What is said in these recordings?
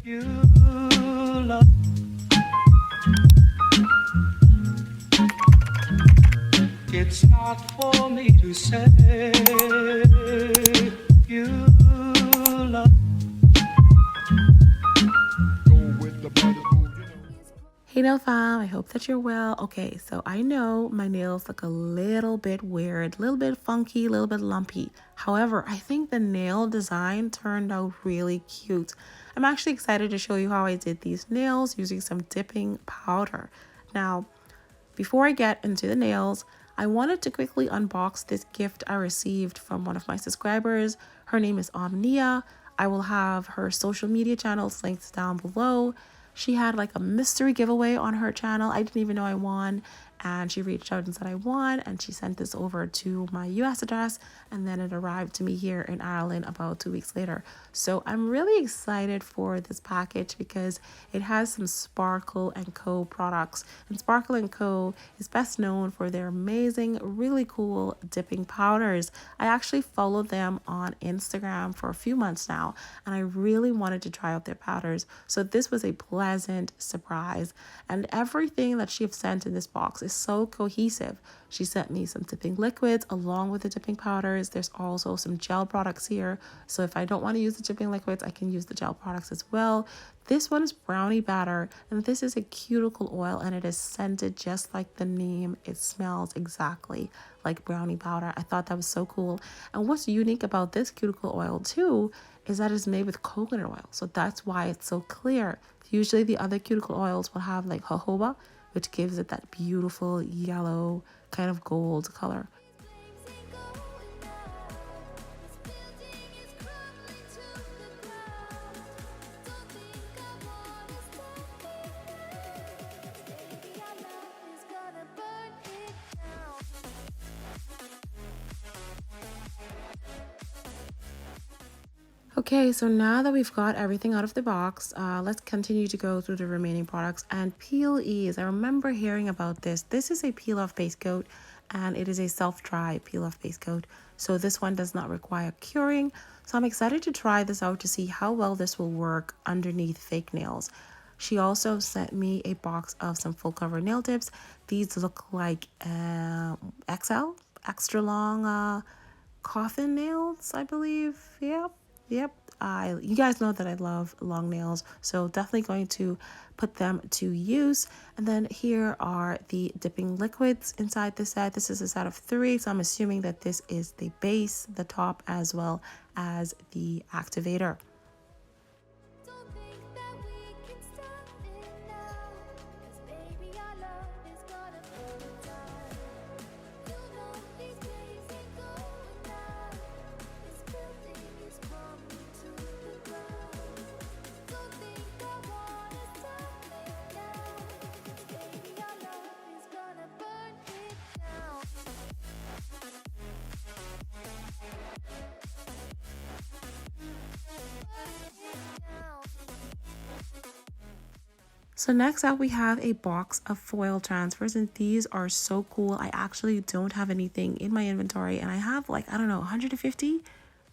You love. It's not for me to say. You love. Hey nail fam, I hope that you're well. Okay, so I know my nails look a little bit weird, a little bit funky, a little bit lumpy. However, I think the nail design turned out really cute. I'm actually excited to show you how I did these nails using some dipping powder. Now, before I get into the nails, I wanted to quickly unbox this gift I received from one of my subscribers. Her name is Omneya. I will have her social media channels linked down below. She had like a mystery giveaway on her channel. I didn't even know I won. And she reached out and said I won. And she sent this over to my US address. And then it arrived to me here in Ireland about 2 weeks later. So I'm really excited for this package because it has some Sparkle & Co products. And Sparkle & Co is best known for their amazing, really cool dipping powders. I actually followed them on Instagram for a few months now. And I really wanted to try out their powders. So this was a pleasant surprise. And everything that she have sent in this box is so cohesive. She sent me some dipping liquids along with the dipping powders. There's also some gel products here. So if I don't want to use the dipping liquids, I can use the gel products as well. This one is Brownie Batter, and this is a cuticle oil, and it is scented just like the name. It smells exactly like brownie powder. I thought that was so cool. And what's unique about this cuticle oil too is that it's made with coconut oil. So that's why it's so clear. Usually the other cuticle oils will have like jojoba, which gives it that beautiful yellow kind of gold color. Okay, so now that we've got everything out of the box, let's continue to go through the remaining products. And Peel Ease, I remember hearing about this. This is a peel-off base coat, and it is a self-dry peel-off base coat. So this one does not require curing. So I'm excited to try this out to see how well this will work underneath fake nails. She also sent me a box of some full cover nail tips. These look like XL, extra long coffin nails, I believe. Yep. You guys know that I love long nails, so definitely going to put them to use. And then here are the dipping liquids inside the set. This is a set of 3, so I'm assuming that this is the base, the top, as well as the activator. So next up we have a box of foil transfers, and these are so cool. I actually don't have anything in my inventory, and I have like, I don't know, 150,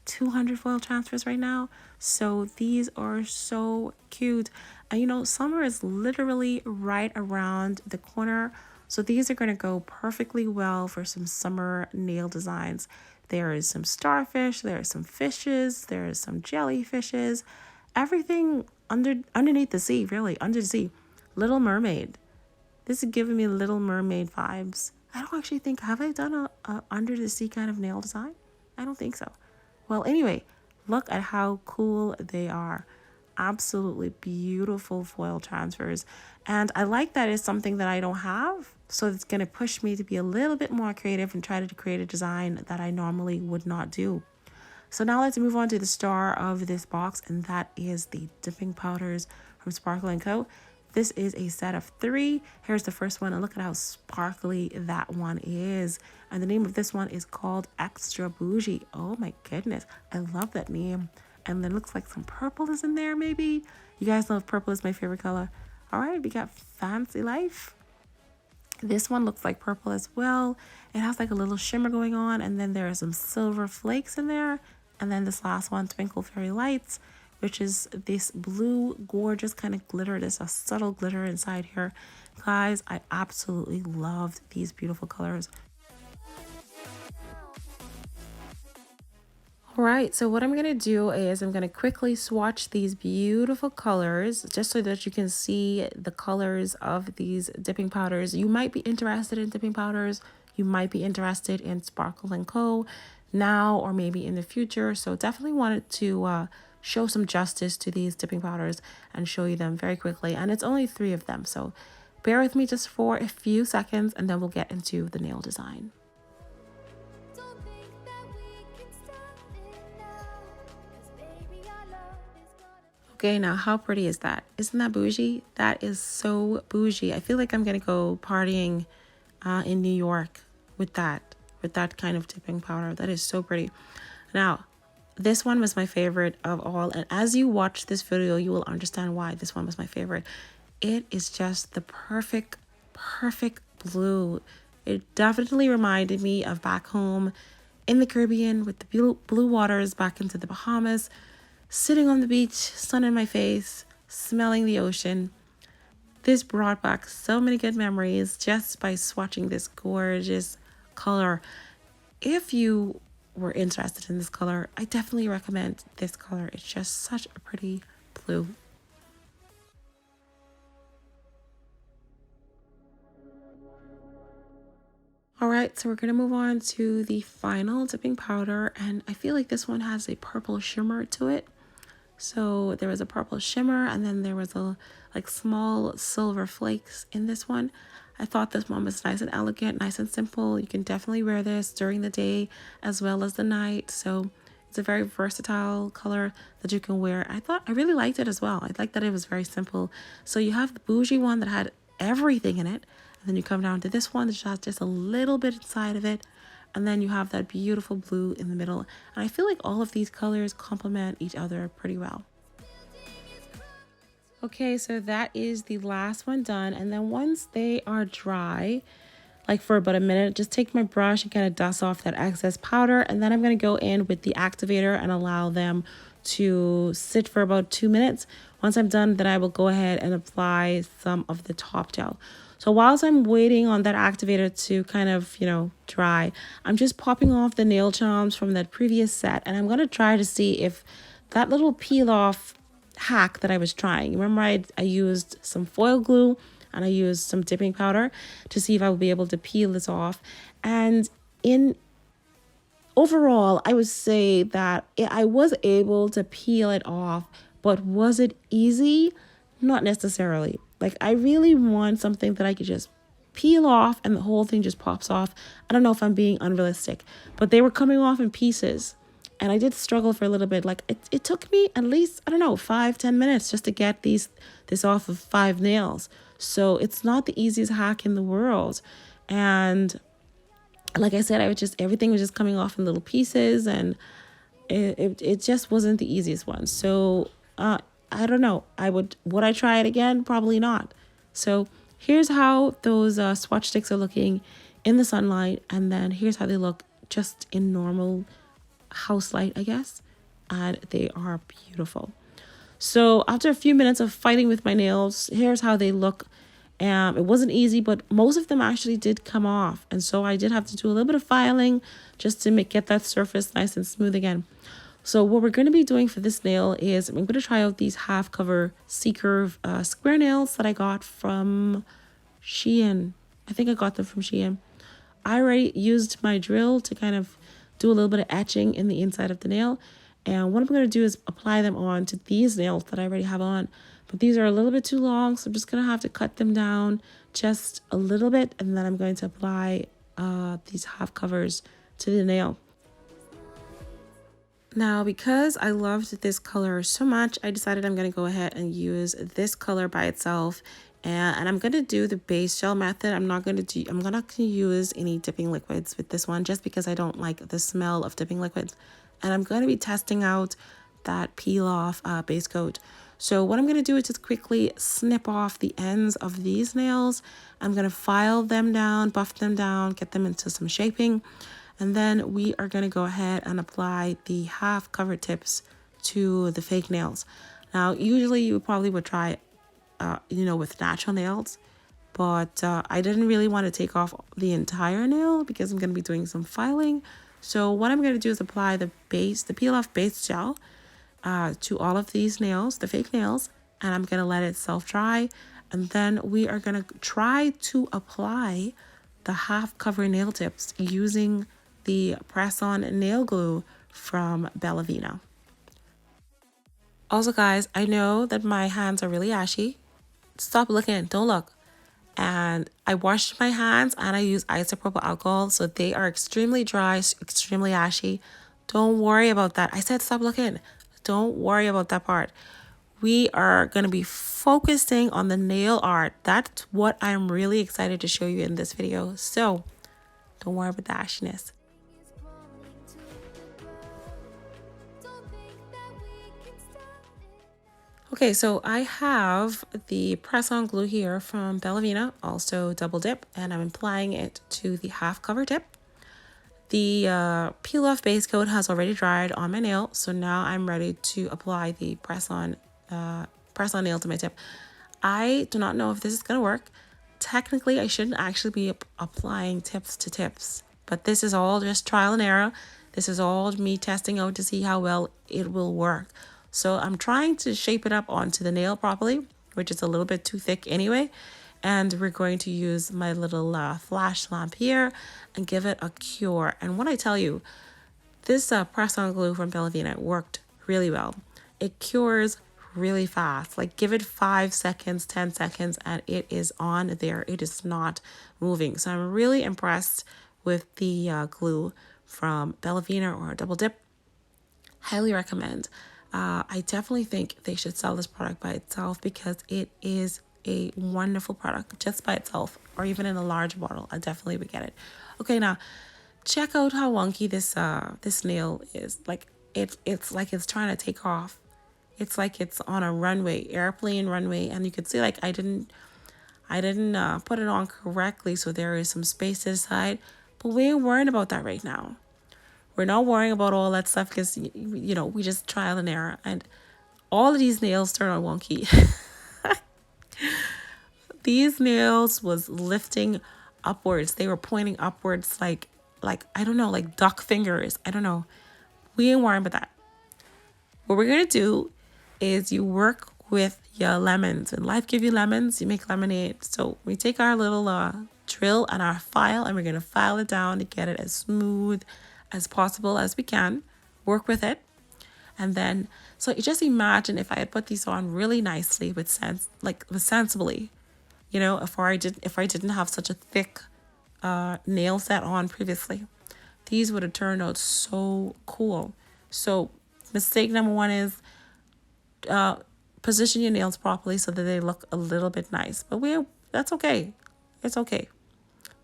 200 foil transfers right now. So these are so cute. And you know, summer is literally right around the corner. So these are going to go perfectly well for some summer nail designs. There is some starfish, there are some fishes, there is some jellyfishes, everything underneath the sea, really, under the sea. Little Mermaid. This is giving me Little Mermaid vibes. I don't actually think, have I done a under the sea kind of nail design? I don't think so. Well, anyway, look at how cool they are. Absolutely beautiful foil transfers. And I like that it's something that I don't have. So it's going to push me to be a little bit more creative and try to create a design that I normally would not do. So now let's move on to the star of this box, and that is the dipping powders from Sparkle & Co. This is a set of 3. Here's the first one, and look at how sparkly that one is. And the name of this one is called Extra Bougie. Oh my goodness, I love that name. And then looks like some purple is in there maybe. You guys know purple is my favorite color. All right, we got Fancy Life. This one looks like purple as well. It has like a little shimmer going on, and then there are some silver flakes in there. And then this last one, Twinkle Fairy Lights. which is this blue gorgeous kind of glitter. There's a subtle glitter inside here. Guys, I absolutely loved these beautiful colors. All right, so what I'm going to do is I'm going to quickly swatch these beautiful colors just so that you can see the colors of these dipping powders. You might be interested in dipping powders. You might be interested in Sparkle & Co. now or maybe in the future. So definitely wanted to show some justice to these dipping powders and show you them very quickly. And it's only 3 of them. So bear with me just for a few seconds and then we'll get into the nail design. Okay, now how pretty is that? Isn't that bougie? That is so bougie. I feel like I'm gonna go partying in New York with that kind of dipping powder. That is so pretty. Now, this one was my favorite of all, and as you watch this video, you will understand why this one was my favorite. It is just the perfect blue. It definitely reminded me of back home in the Caribbean with the blue waters back into the Bahamas. Sitting on the beach, sun in my face, smelling the ocean. This brought back so many good memories just by swatching this gorgeous color. If you were interested in this color, I definitely recommend this color. It's just such a pretty blue. All right, so we're going to move on to the final dipping powder, and I feel like this one has a purple shimmer to it. So there was a purple shimmer and then there was a like small silver flakes in this one. I thought this one was nice and elegant, nice and simple. You can definitely wear this during the day as well as the night. So it's a very versatile color that you can wear. I really liked it as well. I liked that it was very simple. So you have the bougie one that had everything in it. And then you come down to this one that has just a little bit inside of it. And then you have that beautiful blue in the middle. And I feel like all of these colors complement each other pretty well. Okay, so that is the last one done. And then once they are dry, like for about a minute, just take my brush and kind of dust off that excess powder. And then I'm going to go in with the activator and allow them to sit for about 2 minutes. Once I'm done, then I will go ahead and apply some of the top gel. So whilst I'm waiting on that activator to kind of, dry, I'm just popping off the nail charms from that previous set. And I'm going to try to see if that little peel off hack that I was trying. Remember I used some foil glue and I used some dipping powder to see if I would be able to peel this off. And overall, I would say that I was able to peel it off, but was it easy? Not necessarily. Like, I really want something that I could just peel off and the whole thing just pops off. I don't know if I'm being unrealistic, but they were coming off in pieces. And I did struggle for a little bit. Like, it took me at least, 5-10 minutes just to get this off of 5 nails. So it's not the easiest hack in the world. And like I said, everything was just coming off in little pieces, and it just wasn't the easiest one. So I don't know. Would I try it again? Probably not. So here's how those swatch sticks are looking in the sunlight, and then here's how they look just in normal house light, I guess. And they are beautiful. So after a few minutes of fighting with my nails, here's how they look. It wasn't easy, but most of them actually did come off. And so I did have to do a little bit of filing just to get that surface nice and smooth again. So what we're going to be doing for this nail is I'm going to try out these half cover C-curve square nails that I got from Shein. I think I got them from Shein. I already used my drill to kind of do a little bit of etching in the inside of the nail. And what I'm going to do is apply them on to these nails that I already have on. But these are a little bit too long, so I'm just going to have to cut them down just a little bit. And then I'm going to apply these half covers to the nail. Now, because I loved this color so much, I decided I'm going to go ahead and use this color by itself. And I'm going to do the base gel method. I'm not going to use any dipping liquids with this one just because I don't like the smell of dipping liquids. And I'm going to be testing out that peel off base coat. So what I'm going to do is just quickly snip off the ends of these nails. I'm going to file them down, buff them down, get them into some shaping. And then we are going to go ahead and apply the half cover tips to the fake nails. Now, usually you probably would try, with natural nails, but I didn't really want to take off the entire nail because I'm going to be doing some filing. So what I'm going to do is apply the peel off base gel to all of these nails, the fake nails, and I'm going to let it self dry. And then we are going to try to apply the half cover nail tips using the press on nail glue from Bellavina. Also, guys, I know that my hands are really ashy. Stop looking, don't look. And I washed my hands and I use isopropyl alcohol, so they are extremely dry, extremely ashy. Don't worry about that. I said stop looking. Don't worry about that part. We are going to be focusing on the nail art. That's what I'm really excited to show you in this video. So don't worry about the ashiness. Okay, so I have the press-on glue here from Bellavina, also double dip, and I'm applying it to the half cover tip. The peel-off base coat has already dried on my nail, so now I'm ready to apply the press-on nail to my tip. I do not know if this is going to work. Technically, I shouldn't actually be applying tips to tips, but this is all just trial and error. This is all me testing out to see how well it will work. So I'm trying to shape it up onto the nail properly, which is a little bit too thick anyway. And we're going to use my little flash lamp here and give it a cure. And when I tell you, this press-on glue from Bellavina worked really well. It cures really fast. Like give it 5 seconds, 10 seconds, and it is on there. It is not moving. So I'm really impressed with the glue from Bellavina or Double Dip. Highly recommend. I definitely think they should sell this product by itself because it is a wonderful product just by itself, or even in a large bottle. I definitely would get it. Okay, now check out how wonky this nail is. Like it's like it's trying to take off. It's like it's on a runway, airplane runway, and you can see like I didn't put it on correctly, so there is some space to the side. But we ain't worrying about that right now. We're not worrying about all that stuff because, we just trial and error. And all of these nails turn out wonky. These nails was lifting upwards. They were pointing upwards like I don't know, like duck fingers. I don't know. We ain't worrying about that. What we're going to do is you work with your lemons. When life give you lemons, you make lemonade. So we take our little drill and our file and we're going to file it down to get it as smooth as possible as we can. Work with it. And then, so just imagine if I had put these on really nicely with sensibly, if I didn't have such a thick nail set on previously, these would have turned out so cool. So mistake number one is position your nails properly so that they look a little bit nice. But that's okay. It's okay.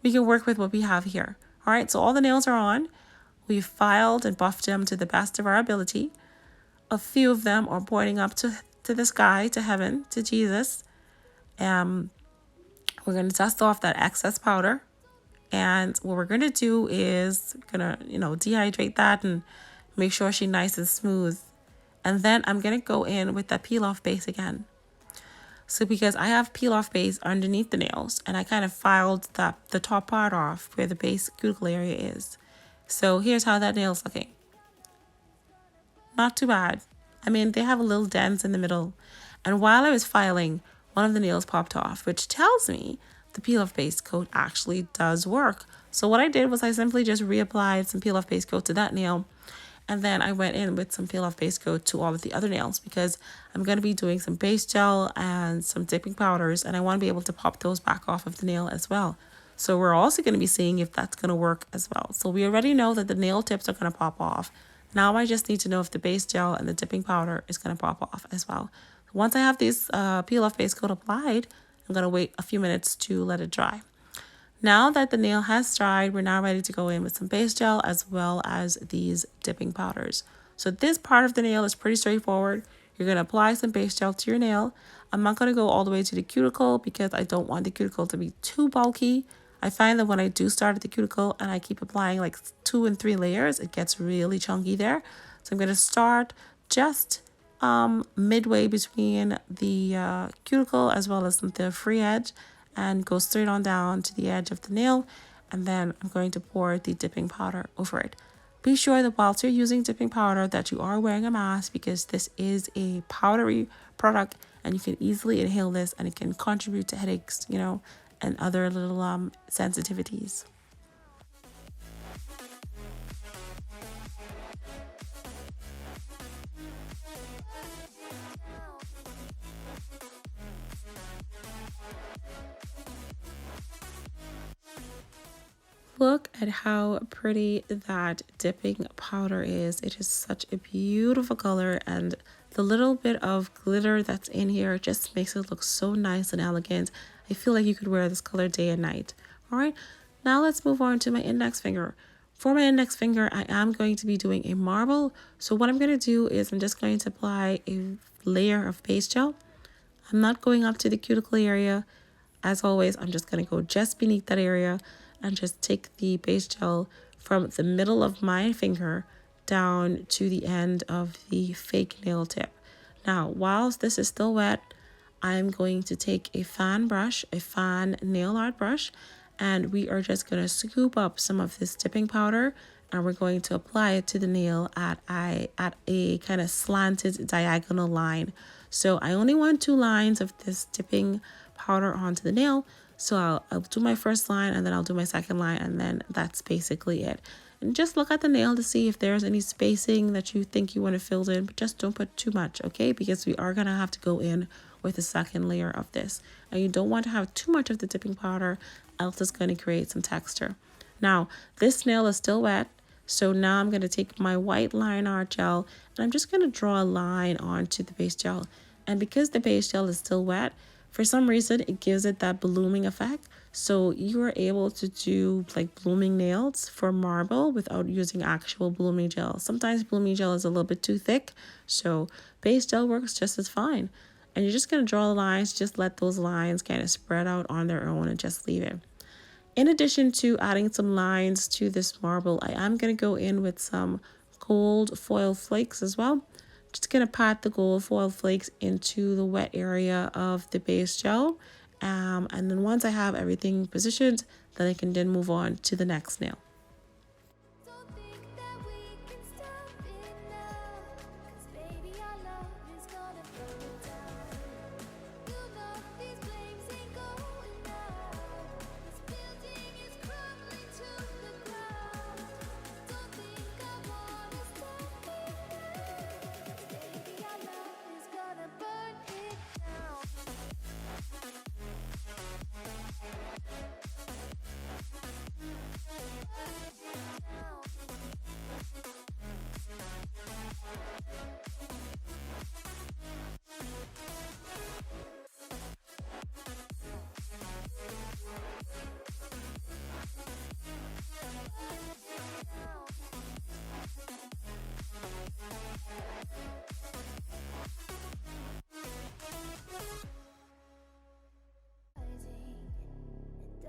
We can work with what we have here. All right, so all the nails are on. We've filed and buffed them to the best of our ability. A few of them are pointing up to the sky, to heaven, to Jesus. We're going to dust off that excess powder. And what we're going to do is dehydrate that and make sure she's nice and smooth. And then I'm going to go in with that peel off base again. So because I have peel off base underneath the nails and I kind of filed the top part off where the base cuticle area is. So here's how that nail's looking. Not too bad. I mean, they have a little dents in the middle. And while I was filing, one of the nails popped off, which tells me the peel off base coat actually does work. So what I did was I simply just reapplied some peel off base coat to that nail. And then I went in with some peel off base coat to all of the other nails because I'm going to be doing some base gel and some dipping powders. And I want to be able to pop those back off of the nail as well. So we're also going to be seeing if that's going to work as well. So we already know that the nail tips are going to pop off. Now I just need to know if the base gel and the dipping powder is going to pop off as well. Once I have this peel off base coat applied, I'm going to wait a few minutes to let it dry. Now that the nail has dried, we're now ready to go in with some base gel as well as these dipping powders. So this part of the nail is pretty straightforward. You're going to apply some base gel to your nail. I'm not going to go all the way to the cuticle because I don't want the cuticle to be too bulky. I find that when I do start at the cuticle and I keep applying like 2 and 3 layers, it gets really chunky there. So I'm going to start just midway between the cuticle as well as the free edge, and go straight on down to the edge of the nail. And then I'm going to pour the dipping powder over it. Be sure that whilst you're using dipping powder that you are wearing a mask, because this is a powdery product and you can easily inhale this and it can contribute to headaches, you know, and other little sensitivities. Look at how pretty that dipping powder is. It is such a beautiful color, and the little bit of glitter that's in here just makes it look so nice and elegant. I feel like you could wear this color day and night. All right, now let's move on to my index finger. For my index finger, I am going to be doing a marble. So what I'm going to do is I'm just going to apply a layer of base gel. I'm not going up to the cuticle area. As always, I'm just going to go just beneath that area and just take the base gel from the middle of my finger down to the end of the fake nail tip. Now, whilst this is still wet, I'm going to take a fan brush, a fan nail art brush, and we are just going to scoop up some of this dipping powder, and we're going to apply it to the nail at a kind of slanted diagonal line. So I only want 2 lines of this dipping powder onto the nail. So I'll do my first line, and then I'll do my second line, and then that's basically it. And just look at the nail to see if there's any spacing that you think you want to fill in, but just don't put too much, okay? Because we are going to have to go in with the second layer of this. And you don't want to have too much of the dipping powder, else it's going to create some texture. Now, this nail is still wet, so now I'm going to take my white line art gel, and I'm just going to draw a line onto the base gel. And because the base gel is still wet, for some reason, it gives it that blooming effect. So you are able to do like blooming nails for marble without using actual blooming gel. Sometimes blooming gel is a little bit too thick, so base gel works just as fine. And you're just going to draw the lines, just let those lines kind of spread out on their own and just leave it. In addition to adding some lines to this marble, I am going to go in with some gold foil flakes as well. Just going to pat the gold foil flakes into the wet area of the base gel. And then once I have everything positioned, then I can then move on to the next nail.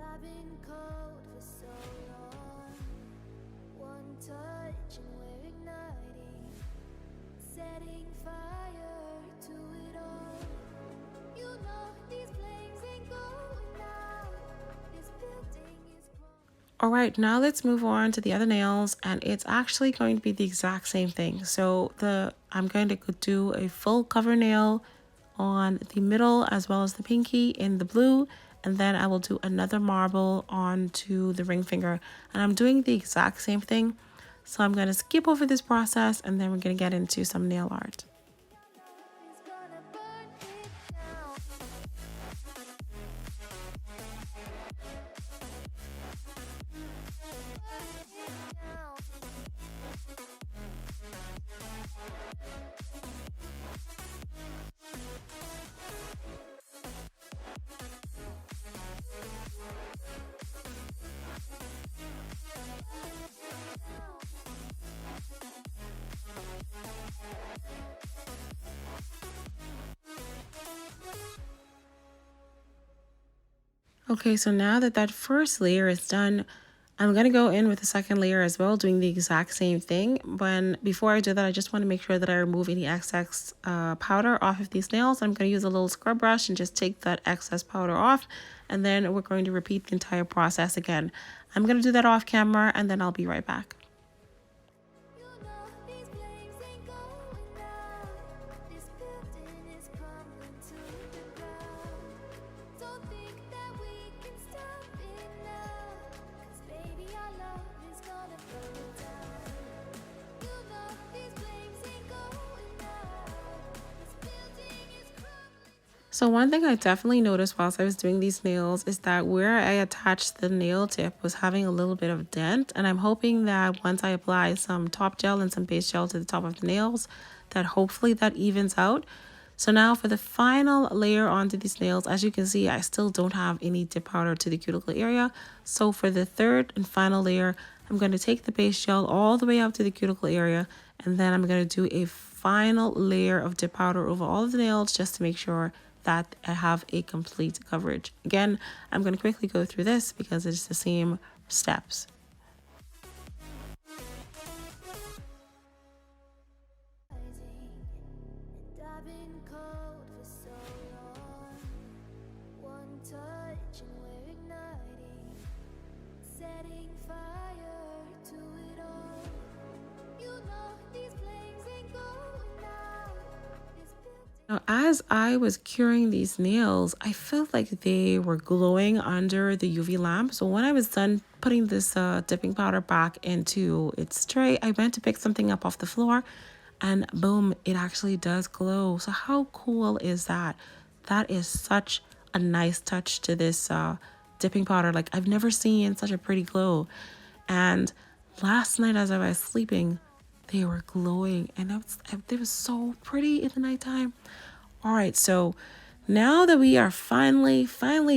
I've been cold for so long. One touch and we're igniting, setting fire to it all. You know these flames ain't going out. This building is All right, now let's move on to the other nails, and it's actually going to be the exact same thing. So I'm going to do a full cover nail on the middle as well as the pinky in the blue, and then I will do another marble onto the ring finger, and I'm doing the exact same thing. So I'm going to skip over this process, and then we're going to get into some nail art. Okay, so now that first layer is done, I'm going to go in with the second layer as well, doing the exact same thing. Before I do that, I just want to make sure that I remove any excess powder off of these nails. I'm going to use a little scrub brush and just take that excess powder off. And then we're going to repeat the entire process again. I'm going to do that off camera and then I'll be right back. You know these flames ain't going out. This building is crumbling to the ground. Don't think that we can stop it now. 'Cause baby, our love is gonna burn it down. You know these flames ain't going out. This building is crumbling. So one thing I definitely noticed whilst I was doing these nails is that where I attached the nail tip was having a little bit of dent, and I'm hoping that once I apply some top gel and some base gel to the top of the nails, that hopefully that evens out. So now for the final layer onto these nails, as you can see, I still don't have any dip powder to the cuticle area. So for the third and final layer, I'm going to take the base gel all the way up to the cuticle area, and then I'm going to do a final layer of dip powder over all of the nails just to make sure that I have a complete coverage. Again, I'm going to quickly go through this because it's the same steps. And I've been cold for so long. One touch and we're igniting, setting fire to it all. You know these flames ain't going out. This building. Now, as I was curing these nails, I felt like they were glowing under the UV lamp. So when I was done putting this dipping powder back into its tray, I went to pick something up off the floor and boom, it actually does glow. So how cool is that? That is such a nice touch to this dipping powder. Like I've never seen such a pretty glow. And last night as I was sleeping, they were glowing and it was so pretty in the nighttime. All right, so now that we are finally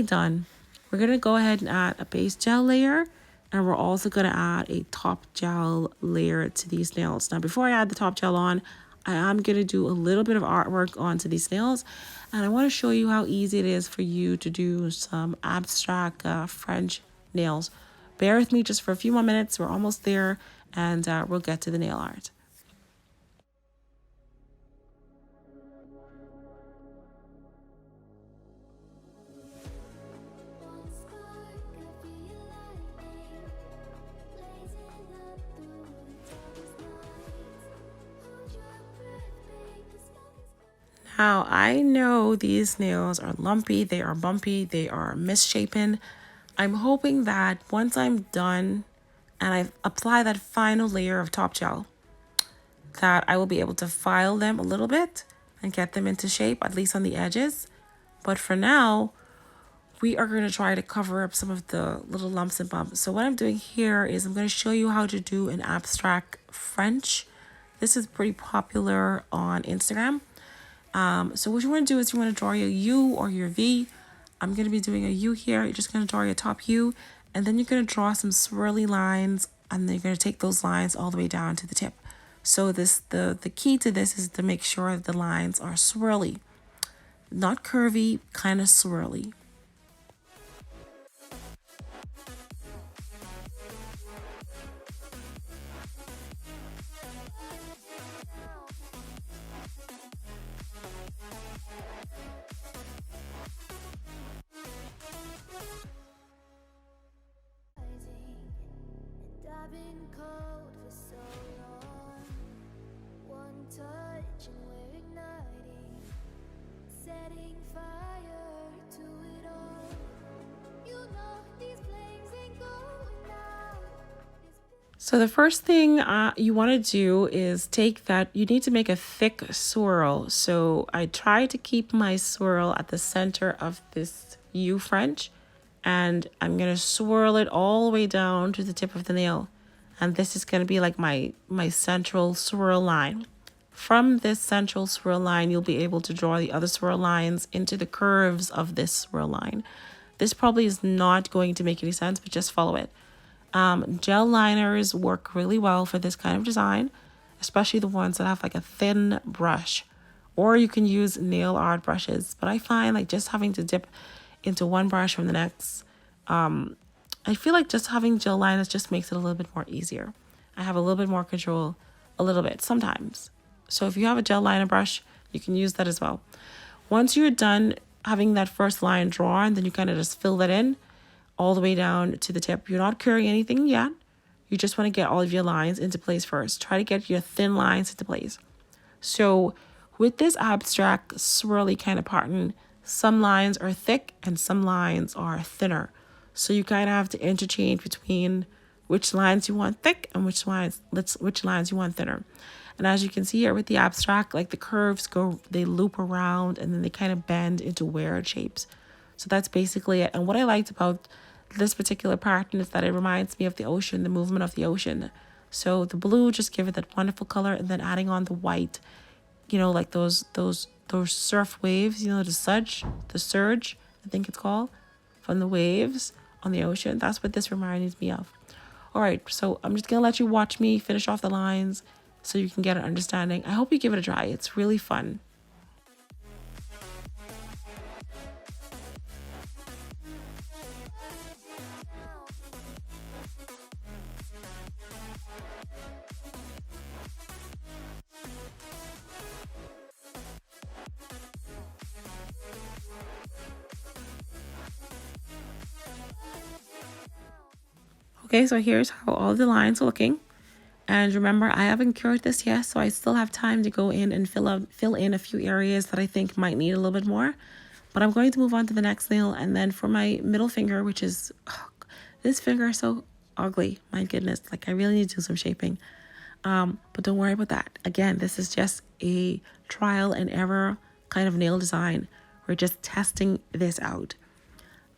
done, we're gonna go ahead and add a base gel layer, and we're also gonna add a top gel layer to these nails. Now, before I add the top gel on, I am gonna do a little bit of artwork onto these nails, and I want to show you how easy it is for you to do some abstract French nails. Bear with me just for a few more minutes. We're almost there, and we'll get to the nail art. One spark of your lightning, blazing up through the darkest nights. Hold your breath, make the skies. Now, I know these nails are lumpy, they are bumpy, they are misshapen. I'm hoping that once I'm done and I apply that final layer of top gel, that I will be able to file them a little bit and get them into shape, at least on the edges. But for now, we are going to try to cover up some of the little lumps and bumps. So what I'm doing here is I'm going to show you how to do an abstract French. This is pretty popular on Instagram. So what you want to do is you want to draw your U or your V. I'm going to be doing a U here. You're just going to draw your top U, and then you're going to draw some swirly lines, and then you're going to take those lines all the way down to the tip. So the key to this is to make sure that the lines are swirly, not curvy, kind of swirly. And I've been cold for so long. One touch and we're igniting, setting fire to it all. You know these flames ain't going out. So the first thing you want to do is you need to make a thick swirl. So I try to keep my swirl at the center of this U French, and I'm going to swirl it all the way down to the tip of the nail. And this is going to be like my central swirl line. From this central swirl line, you'll be able to draw the other swirl lines into the curves of this swirl line. This probably is not going to make any sense, but just follow it. Gel liners work really well for this kind of design, especially the ones that have like a thin brush, or you can use nail art brushes. But I find like just having to dip into one brush from the next, I feel like just having gel liners just makes it a little bit more easier. I have a little bit more control, a little bit sometimes. So if you have a gel liner brush, you can use that as well. Once you're done having that first line drawn, then you kind of just fill that in all the way down to the tip. You're not curling anything yet. You just want to get all of your lines into place first. Try to get your thin lines into place. So with this abstract swirly kind of pattern, some lines are thick and some lines are thinner. So you kind of have to interchange between which lines you want thick and which lines you want thinner. And as you can see here with the abstract, like the curves they loop around and then they kind of bend into weird shapes. So that's basically it. And what I liked about this particular pattern is that it reminds me of the ocean, the movement of the ocean. So the blue, just give it that wonderful color, and then adding on the white, you know, like those surf waves, you know, the surge, I think it's called, from the waves on the ocean. That's what this reminds me of. All right, so I'm just gonna let you watch me finish off the lines so you can get an understanding. I hope you give it a try. It's really fun. Okay, so here's how all the lines are looking. And remember, I haven't cured this yet, so I still have time to go in and fill in a few areas that I think might need a little bit more. But I'm going to move on to the next nail. And then for my middle finger, which is, this finger is so ugly. My goodness, like I really need to do some shaping. But don't worry about that. Again, this is just a trial and error kind of nail design. We're just testing this out.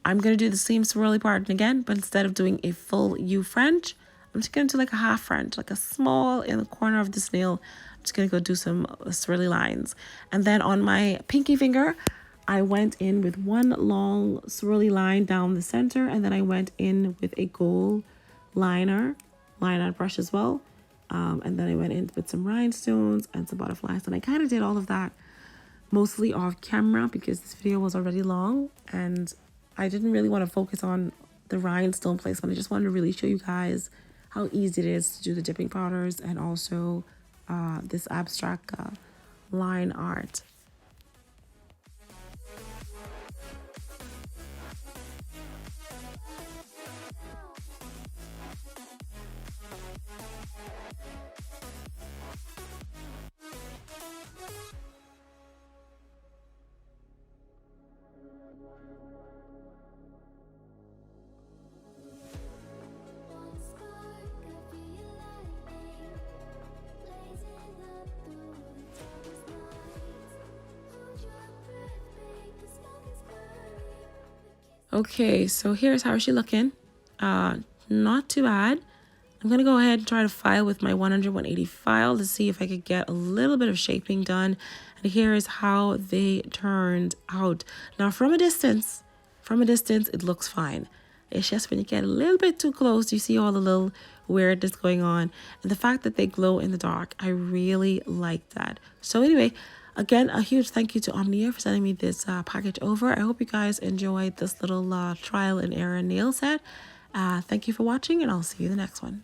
I'm going to do the same swirly pattern again, but instead of doing a full U French, I'm just going to do like a half French, like a small in the corner of this nail. I'm just going to go do some swirly lines. And then on my pinky finger, I went in with one long swirly line down the center, and then I went in with a gold line art brush as well. And then I went in with some rhinestones and some butterflies. And I kind of did all of that mostly off camera because this video was already long and I didn't really want to focus on the rhinestone placement. I just wanted to really show you guys how easy it is to do the dipping powders and also this abstract line art. One spark of your lightning, blazing up through the darkest nights. Hold your breath, make the smoke is burning. Okay, so here's how she's looking. Not too bad. I'm gonna go ahead and try to file with my 100-180 file to see if I could get a little bit of shaping done. And here is how they turned out. Now from a distance, it looks fine. It's just when you get a little bit too close, you see all the little weirdness going on. And the fact that they glow in the dark, I really like that. So anyway, again, a huge thank you to Omneya for sending me this package over. I hope you guys enjoyed this little trial and error nail set. Thank you for watching, and I'll see you in the next one.